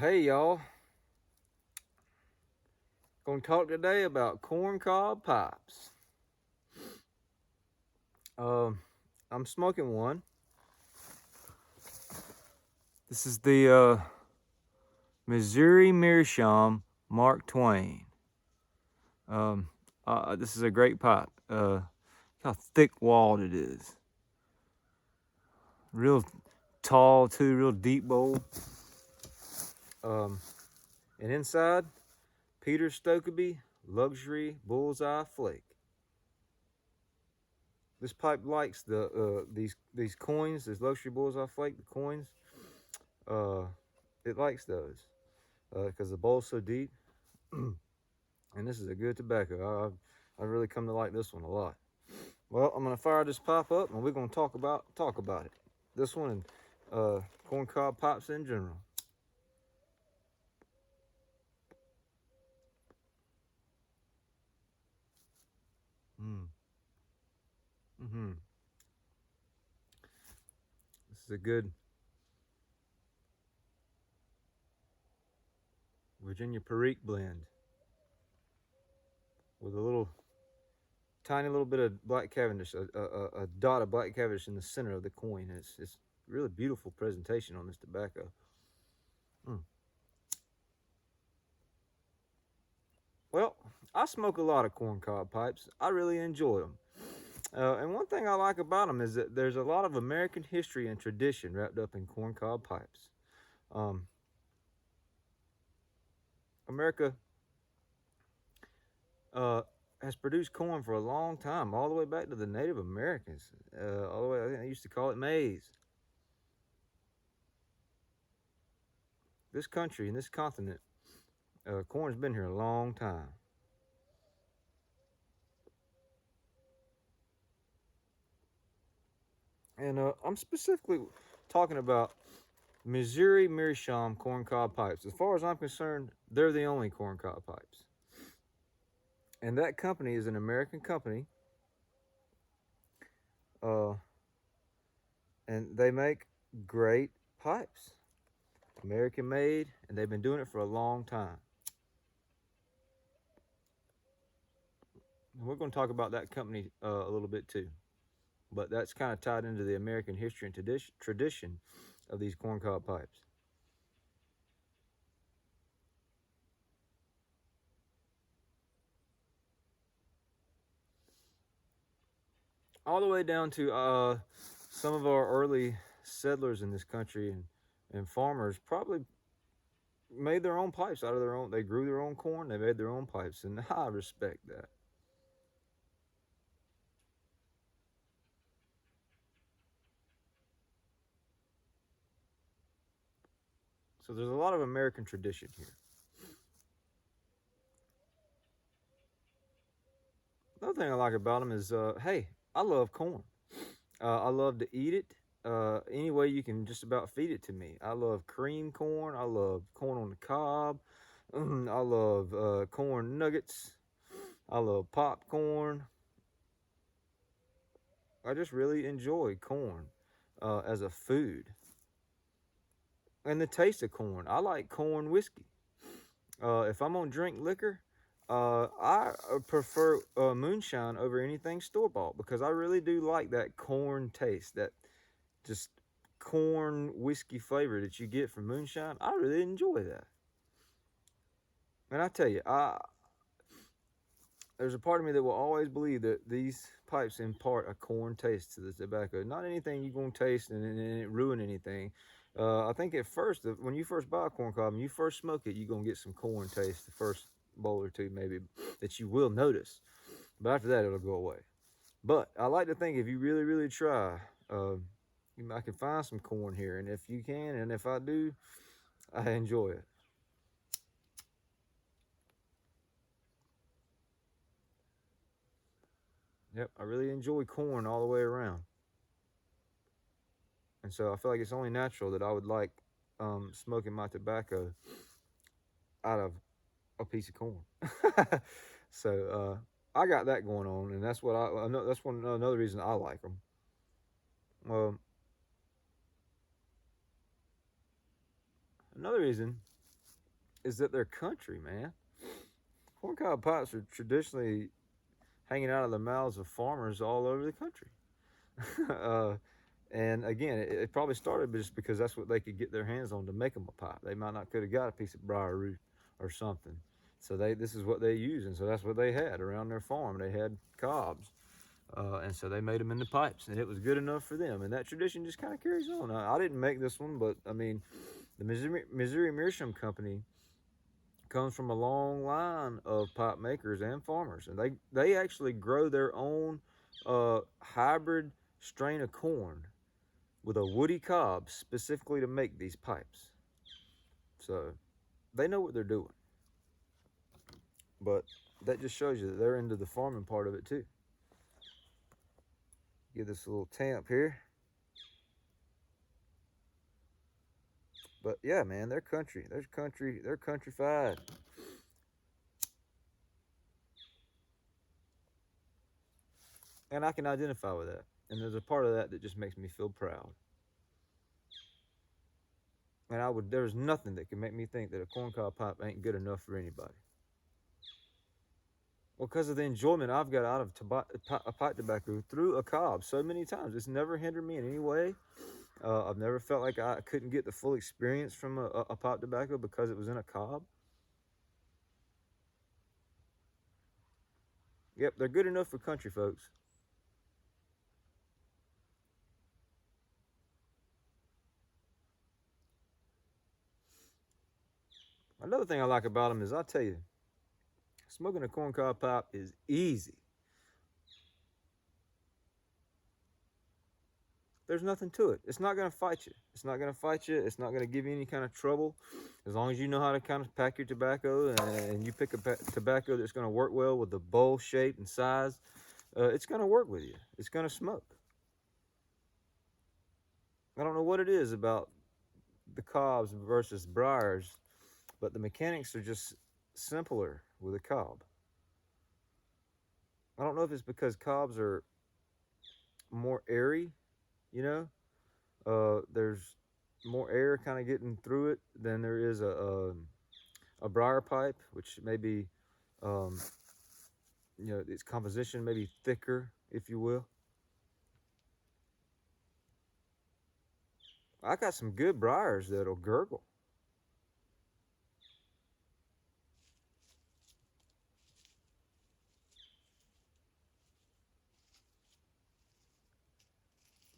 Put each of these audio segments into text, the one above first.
Hey y'all, gonna talk today about corn cob pipes. Um, I'm smoking one. This is the Missouri Meerschaum Mark Twain. Um, this is a great pipe. How thick walled it is. Real tall too, real deep bowl. And inside, Peter Stokeby Luxury Bullseye Flake. This pipe likes these coins, this Luxury Bullseye Flake, the coins. It likes those because the bowl's so deep. And this is a good tobacco. I really come to like this one a lot. Well, I'm gonna fire this pipe up, and we're gonna talk about it. This one and corn cob pipes in general. Mm. Mm-hmm. This is a good Virginia Perique blend with a little tiny little bit of black Cavendish, a dot of black Cavendish in the center of the coin. It's really beautiful presentation on this tobacco. Mm. Well, I smoke a lot of corn cob pipes. I really enjoy them. And one thing I like about them is that there's a lot of American history and tradition wrapped up in corn cob pipes. America has produced corn for a long time, all the way back to the Native Americans. All the way, I think they used to call it maize. This country and this continent, corn's been here a long time. And I'm specifically talking about Missouri Meerschaum corncob pipes. As far as I'm concerned, they're the only corncob pipes. And that company is an American company. Uh, and they make great pipes. American made, and they've been doing it for a long time. And we're going to talk about that company a little bit too. But that's kind of tied into the American history and tradition of these corncob pipes. All the way down to some of our early settlers in this country and farmers probably made their own pipes out of their own. They grew their own corn. They made their own pipes, and I respect that. So there's a lot of American tradition here. Another thing I like about them is, hey, I love corn. I love to eat it. Any way you can just about feed it to me. I love cream corn. I love corn on the cob. I love corn nuggets. I love popcorn. I just really enjoy corn as a food. And the taste of corn. I like corn whiskey. If I'm gonna drink liquor, I prefer moonshine over anything store bought because I really do like that corn taste, that just corn whiskey flavor that you get from moonshine. I really enjoy that. And I tell you, there's a part of me that will always believe that these pipes impart a corn taste to the tobacco. Not anything you're gonna taste and it ruin anything. I think at first, when you first buy a corn cob and you first smoke it, you're gonna get some corn taste the first bowl or two, maybe, that you will notice. But after that, it'll go away. But I like to think if you really, really try, I can find some corn here, and if you can, and if I do, I enjoy it. Yep, I really enjoy corn all the way around. And so I feel like it's only natural that I would like smoking my tobacco out of a piece of corn. So I got that going on, and that's what I know. That's another reason I like them. Um, Another reason is that they're country, man. Corncob pipes are traditionally hanging out of the mouths of farmers all over the country. uh, and again, it probably started just because that's what they could get their hands on to make them a pipe. They might not could have got a piece of briar root or something. So this is what they use, and so that's what they had around their farm. They had cobs, and so they made them into pipes, and it was good enough for them. And that tradition just kind of carries on. I didn't make this one, but I mean, the Missouri Meerschaum Company comes from a long line of pipe makers and farmers, and they actually grow their own hybrid strain of corn with a woody cob specifically to make these pipes. So they know what they're doing. But that just shows you that they're into the farming part of it too. Give this a little tamp here. But yeah, man, they're country. They're countrified. And I can identify with that. And there's a part of that that just makes me feel proud. And there's nothing that can make me think that a corncob pipe ain't good enough for anybody. Well, because of the enjoyment I've got out of pipe tobacco through a cob so many times. It's never hindered me in any way. I've never felt like I couldn't get the full experience from a pipe tobacco because it was in a cob. Yep, they're good enough for country folks. Another thing I like about them is, I'll tell you, smoking a corncob pipe is easy. There's nothing to it. It's not going to fight you. It's not going to fight you. It's not going to give you any kind of trouble. As long as you know how to kind of pack your tobacco, and you pick a tobacco that's going to work well with the bowl shape and size, it's going to work with you. It's going to smoke. I don't know what it is about the cobs versus briars, but the mechanics are just simpler with a cob. I don't know if it's because cobs are more airy, you know. There's more air kind of getting through it than there is a briar pipe, which may be, its composition may be thicker, if you will. I got some good briars that'll gurgle.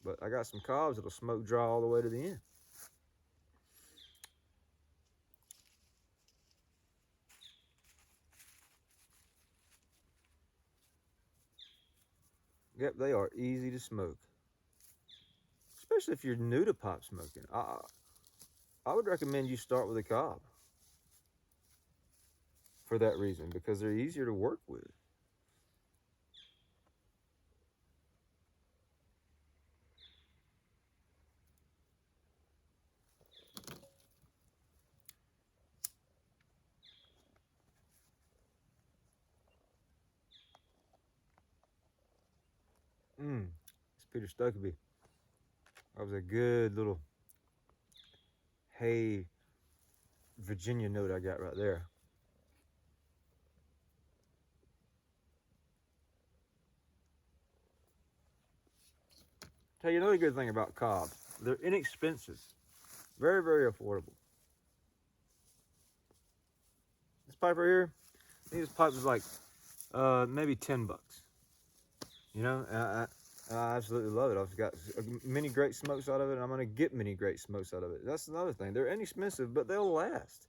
But I got some cobs that'll smoke dry all the way to the end. Yep, they are easy to smoke. Especially if you're new to pipe smoking. I would recommend you start with a cob for that reason, because they're easier to work with. It's Peter Stuckeby. That was a good little hey Virginia note I got right there. Tell you another good thing about cobs. They're inexpensive. Very, very affordable. This pipe right here, I think this pipe is like maybe $10. You know, I absolutely love it. I've got many great smokes out of it, and I'm going to get many great smokes out of it. That's another thing. They're inexpensive, but they'll last.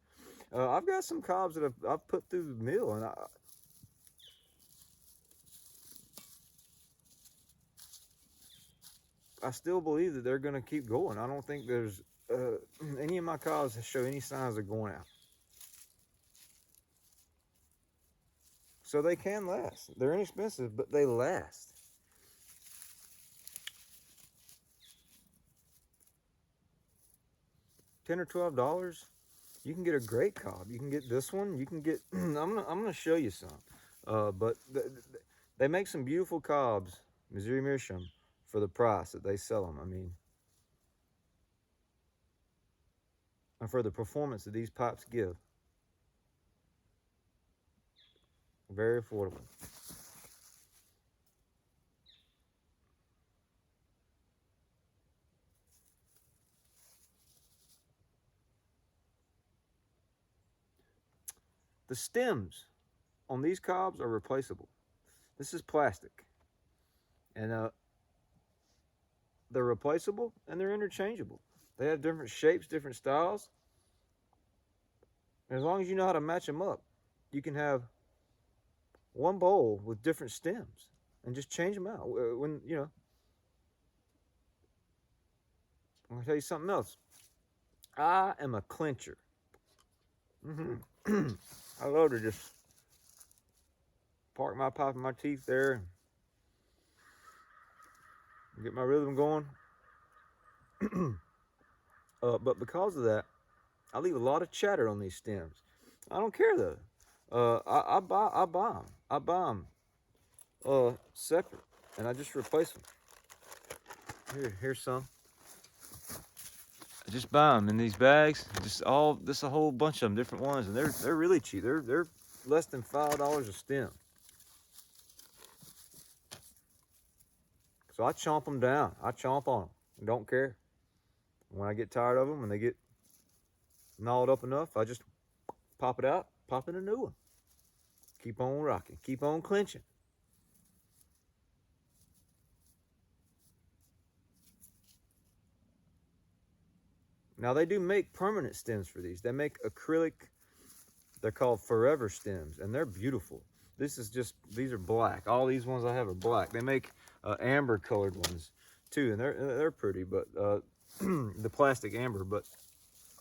I've got some cobs that I've put through the mill, and I still believe that they're going to keep going. I don't think there's any of my cobs that show any signs of going out. So they can last. They're inexpensive, but they last. $10 or $12, you can get a great cob. You can get this one. You can get. I'm gonna show you some. But they make some beautiful cobs, Missouri Meerschaum, for the price that they sell them. I mean, and for the performance that these pipes give. Very affordable. The stems on these cobs are replaceable. This is plastic, and they're replaceable and they're interchangeable. They have different shapes, different styles. And as long as you know how to match them up, you can have one bowl with different stems and just change them out. When you know, I'm gonna tell you something else. I am a clincher. I love to just park my pipe in my teeth there and get my rhythm going. But because of that, I leave a lot of chatter on these stems. I don't care though. I buy them. I buy them separate, and I just replace them. Here's some. I just buy them in these bags. Just a whole bunch of them, different ones, and they're really cheap. They're less than $5 a stem. So I chomp them down. I chomp on them. Don't care. When I get tired of them, when they get gnawed up enough, I just pop it out, pop in a new one. Keep on rocking. Keep on clinching. Now they do make permanent stems for these. They make acrylic. They're called forever stems, and they're beautiful. These are black. All these ones I have are black. They make amber colored ones too, and they're pretty, but the plastic amber. But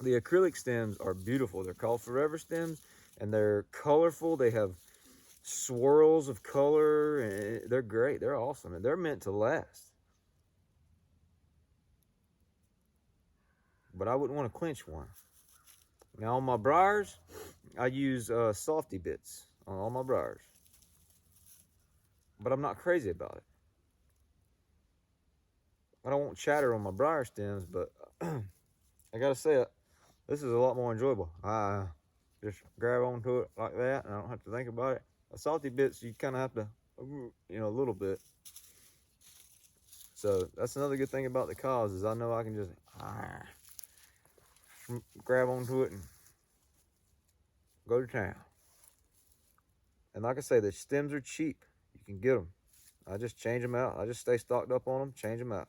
the acrylic stems are beautiful. They're called forever stems, and they're colorful. They have swirls of color, and they're great. They're awesome, and they're meant to last. But I wouldn't want to clinch one. Now on my briars, I use softy bits on all my briars. But I'm not crazy about it. I don't want chatter on my briar stems, but I gotta say it, this is a lot more enjoyable. I just grab onto it like that, and I don't have to think about it. A salty bits, you kind of have to, a little bit. So that's another good thing about the cobs is I know I can just grab onto it and go to town. And like I say, the stems are cheap. You can get them. I just change them out. I just stay stocked up on them, change them out.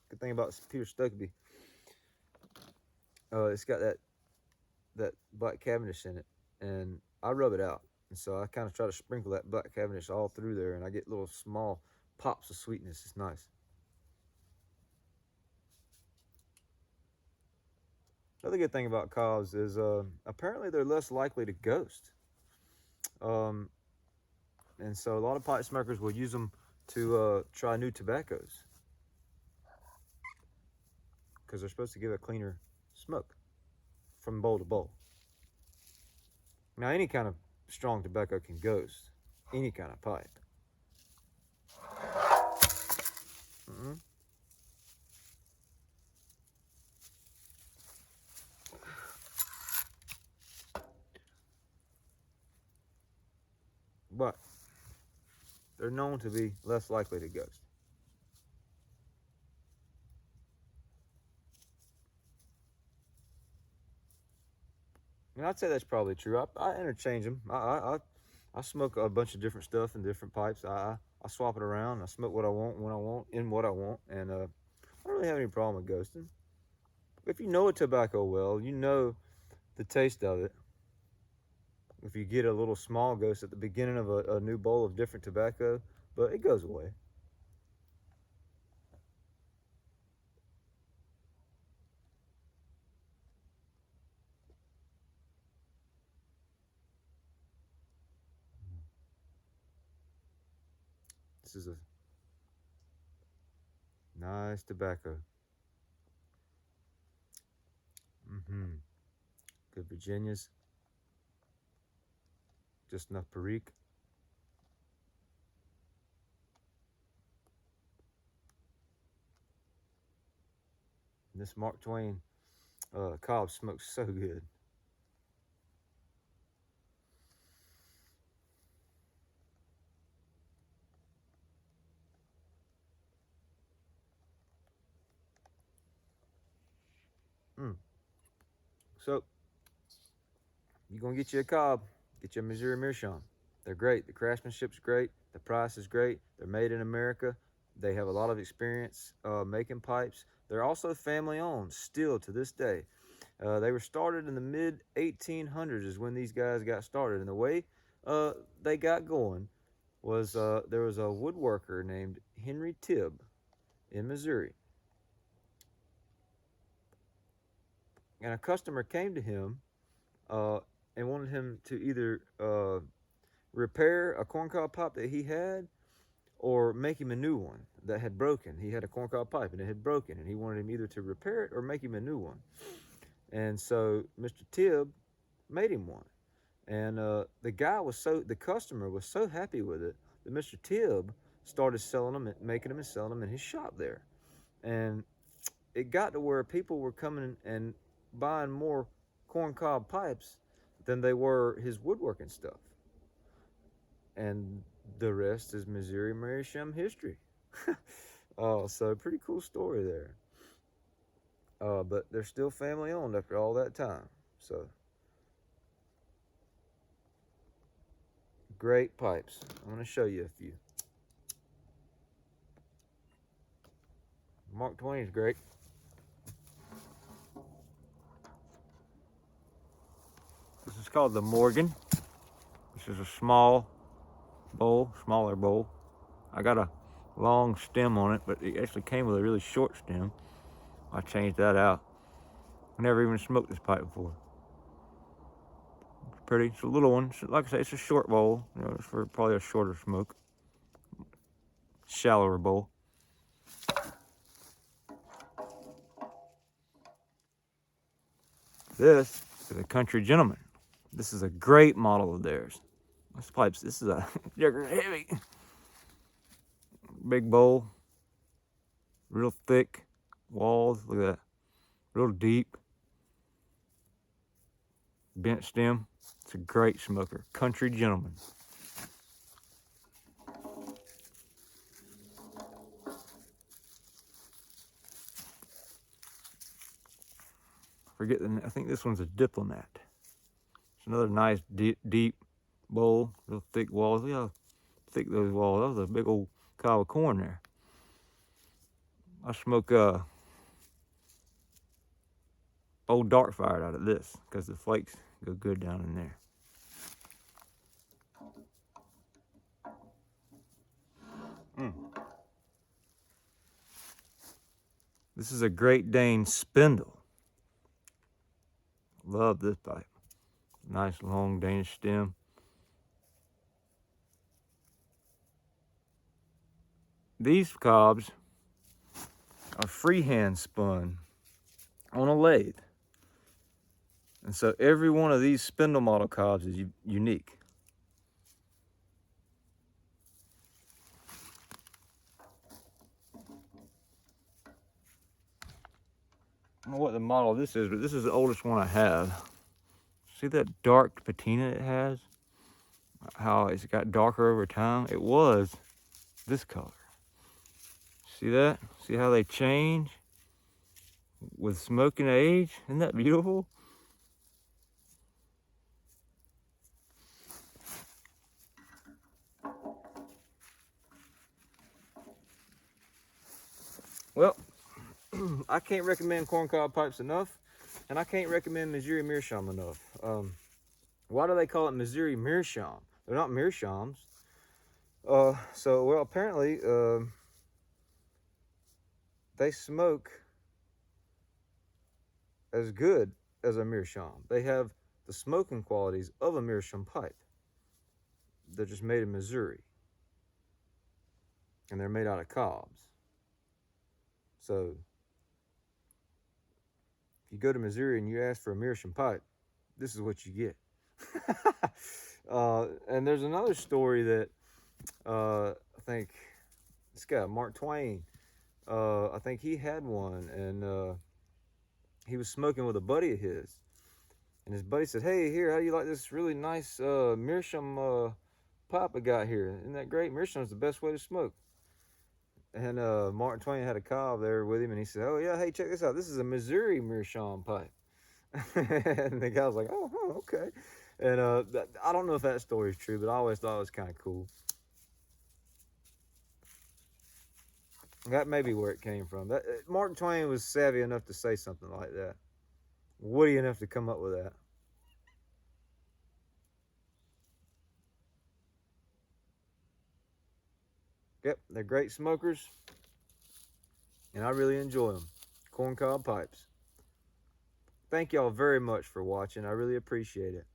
Good thing about Peter Stuckey, it's got that black Cavendish in it, and I rub it out. And so I kind of try to sprinkle that black Cavendish all through there, and I get little small pops of sweetness. It's nice. Another good thing about cobs is apparently they're less likely to ghost. And so a lot of pipe smokers will use them to try new tobaccos because they're supposed to give a cleaner smoke from bowl to bowl. Now, any kind of strong tobacco can ghost any kind of pipe. But they're known to be less likely to ghost. And I'd say that's probably true. I interchange them. I smoke a bunch of different stuff in different pipes. I swap it around. I smoke what I want, when I want, in what I want, and I don't really have any problem with ghosting. If you know a tobacco well, you know the taste of it. If you get a little small ghost at the beginning of a new bowl of different tobacco, but it goes away. This is a nice tobacco. Good Virginias. Just enough Perique. And this Mark Twain Cob smokes so good. So you're gonna get you a Cob, get you a Missouri Meerschaum. They're great. The craftsmanship's great. The price is great. They're made in America. They have a lot of experience making pipes. They're also family owned still to this day. They were started in the mid 1800s is when these guys got started. And the way they got going was there was a woodworker named Henry Tibb in Missouri. And a customer came to him and wanted him to either repair a corncob pipe that he had or make him a new one that had broken. He had a corncob pipe and it had broken, and he wanted him either to repair it or make him a new one. And so Mr. Tibb made him one. And the customer was so happy with it that Mr. Tibb started selling them, making them and selling them in his shop there. And it got to where people were coming and buying more corncob pipes than they were his woodworking stuff. And the rest is Missouri Meerschaum history. So pretty cool story there. But they're still family owned after all that time. So great pipes. I'm going to show you a few. Mark Twain is great. This is called the Morgan. This is a smaller bowl. I got a long stem on it, but it actually came with a really short stem. I changed that out. I never even smoked this pipe before. It's pretty. It's a little one. Like I say, it's a short bowl. You know, it's for probably a shorter smoke. Shallower bowl. This is a Country Gentleman. This is a great model of theirs. This is a heavy. Big bowl. Real thick walls. Look at that. Real deep. Bent stem. It's a great smoker. Country Gentleman. I think this one's a Diplomat. It's another nice deep bowl, real thick walls. Look how thick those walls. That was a big old cob of corn there. I smoke old dark fired out of this because the flakes go good down in there. This is a Great Dane spindle. Love this pipe. Nice long Danish stem. These cobs are freehand spun on a lathe. And so every one of these spindle model cobs is unique. I don't know what the model this is, but this is the oldest one I have. See that dark patina it has? How it's got darker over time? It was this color. See that? See how they change with smoke and age? Isn't that beautiful? Well, I can't recommend corncob pipes enough, and I can't recommend Missouri Meerschaum enough. Why do they call it Missouri Meerschaum? They're not Meerschaums. Well, apparently, they smoke as good as a Meerschaum. They have the smoking qualities of a Meerschaum pipe. They're just made in Missouri, and they're made out of cobs. So if you go to Missouri and you ask for a Meerschaum pipe, this is what you get. And there's another story that I think this guy Mark Twain. I think he had one, and he was smoking with a buddy of his, and his buddy said, "Hey, here, how do you like this really nice Meerschaum pipe I got here? Isn't that great? Meerschaum's the best way to smoke." And Mark Twain had a Cob there with him, and he said, "Oh yeah, hey, check this out. This is a Missouri Meerschaum pipe." And the guy was like, "Oh, huh, okay." And I don't know if that story is true, but I always thought it was kind of cool. That may be where it came from. Mark Twain was savvy enough to say something like that. Witty enough to come up with that. Yep, they're great smokers, and I really enjoy them. Corncob pipes. Thank y'all very much for watching. I really appreciate it.